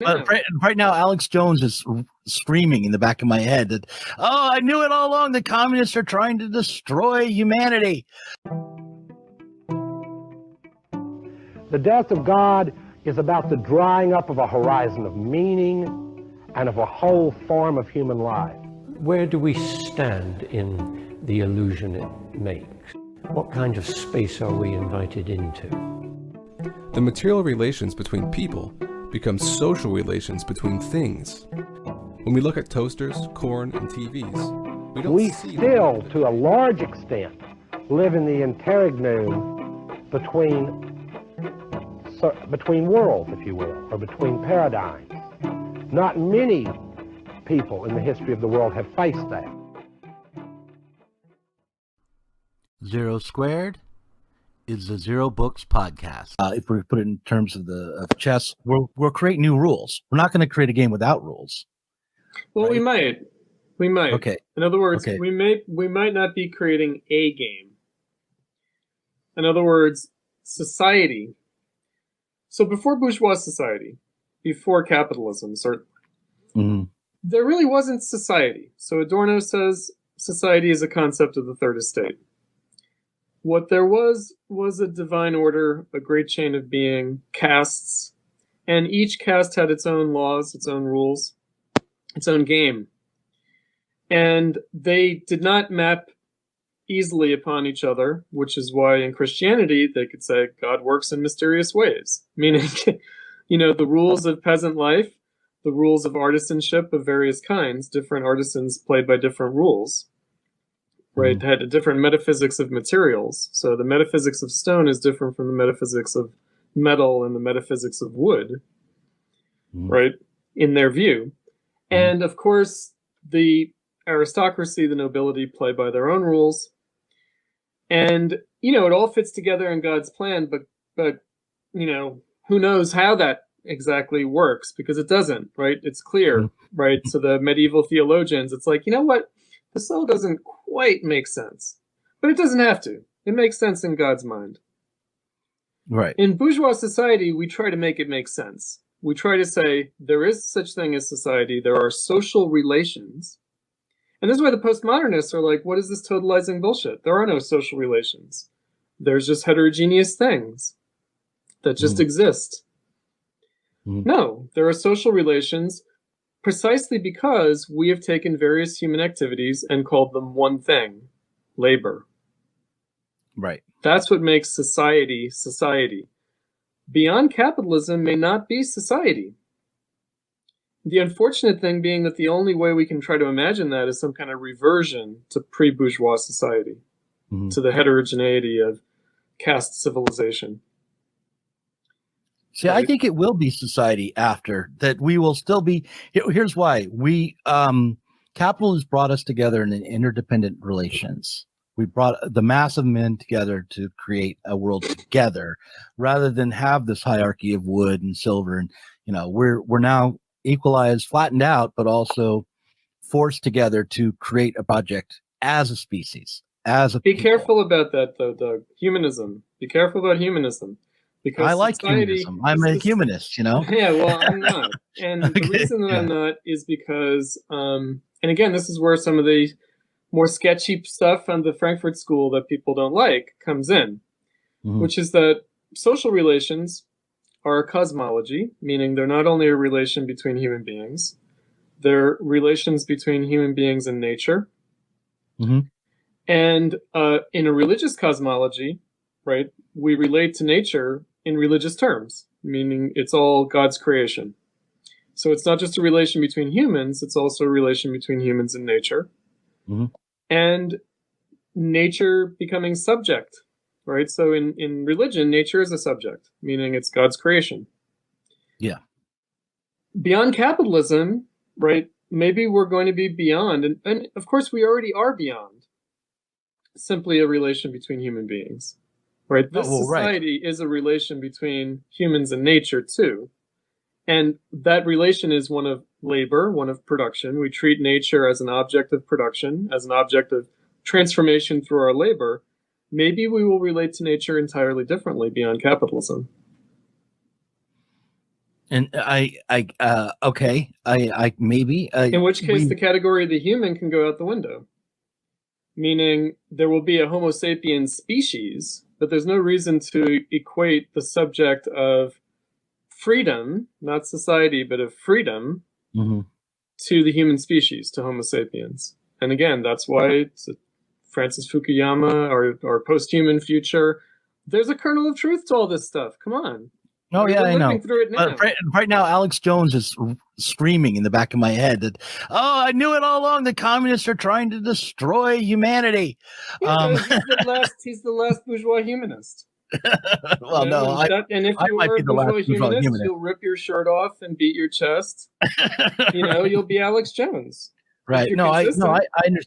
Right now, Alex Jones is screaming in the back of my head that, oh, I knew it all along. The communists are trying to destroy humanity. The death of God is about the drying up of a horizon of meaning and of a whole form of human life. Where do we stand in the illusion it makes? What kind of space are we invited into? The material relations between people become social relations between things. When we look at toasters, corn, and TVs, we still, to a large extent, live in the interregnum between worlds, if you will, or between paradigms. Not many people in the history of the world have faced that. Zero Squared is the Zero Books podcast. If we put it in terms of chess, we'll create new rules. We're not going to create a game without rules. Well, right? We might. Okay. In other words, we might not be creating a game. In other words, society. So before bourgeois society, before capitalism, certainly, there really wasn't society. So Adorno says society is a concept of the third estate. What there was a divine order, a great chain of being, castes, and each caste had its own laws, its own rules, its own game. And they did not map easily upon each other, which is why in Christianity they could say God works in mysterious ways, meaning, the rules of peasant life, the rules of artisanship of various kinds, different artisans played by different rules. Right, had a different metaphysics of materials. So the metaphysics of stone is different from the metaphysics of metal and the metaphysics of wood, right, in their view. And of course, the aristocracy, the nobility play by their own rules. And, it all fits together in God's plan, but who knows how that exactly works, because it doesn't, right? It's clear, right? So the medieval theologians, it's like, what? The soul doesn't quite make sense, but it doesn't have to. It makes sense in God's mind. Right. In bourgeois society, we try to make it make sense. We try to say there is such thing as society. There are social relations. And this is why the postmodernists are like, what is this totalizing bullshit? There are no social relations. There's just heterogeneous things that just exist. No, there are social relations precisely because we have taken various human activities and called them one thing, labor. Right. That's what makes society society. Beyond capitalism may not be society. The unfortunate thing being that the only way we can try to imagine that is some kind of reversion to pre-bourgeois society, to the heterogeneity of caste civilization. See, I think it will be society after that. We will still be. Here's why: capital has brought us together in interdependent relations. We brought the mass of men together to create a world together, rather than have this hierarchy of wood and silver. And we're now equalized, flattened out, but also forced together to create a project as a species. Be careful about that, though, Doug. Humanism. Be careful about humanism. Because I like humanism. I'm a humanist, Yeah, well, I'm not. And the reason that I'm not is because, and again, this is where some of the more sketchy stuff on the Frankfurt School that people don't like comes in, which is that social relations are a cosmology, meaning they're not only a relation between human beings, they're relations between human beings and nature. And in a religious cosmology, right, we relate to nature in religious terms, meaning it's all God's creation. So it's not just a relation between humans, it's also a relation between humans and nature. And nature becoming subject, right? So in religion, nature is a subject, meaning it's God's creation. Yeah. Beyond capitalism, right, maybe we're going to be beyond, and of course we already are beyond, simply a relation between human beings. Right, this society is a relation between humans and nature too. And that relation is one of labor, one of production. We treat nature as an object of production, as an object of transformation through our labor. Maybe we will relate to nature entirely differently beyond capitalism. And okay, I maybe. In which case, the category of the human can go out the window. Meaning, there will be a Homo sapiens species, but there's no reason to equate the subject of freedom, not society, but of freedom, to the human species, to Homo sapiens. And again, that's why it's Francis Fukuyama or post-human future. There's a kernel of truth to all this stuff. Come on. Oh, yeah, I know. Through it now. Right now, Alex Jones is screaming in the back of my head that, oh, I knew it all along. The communists are trying to destroy humanity. Yeah, he's the last bourgeois humanist. Well, no, and if you were a bourgeois humanist, you'll rip your shirt off and beat your chest. You'll be Alex Jones. Right. No, I understand.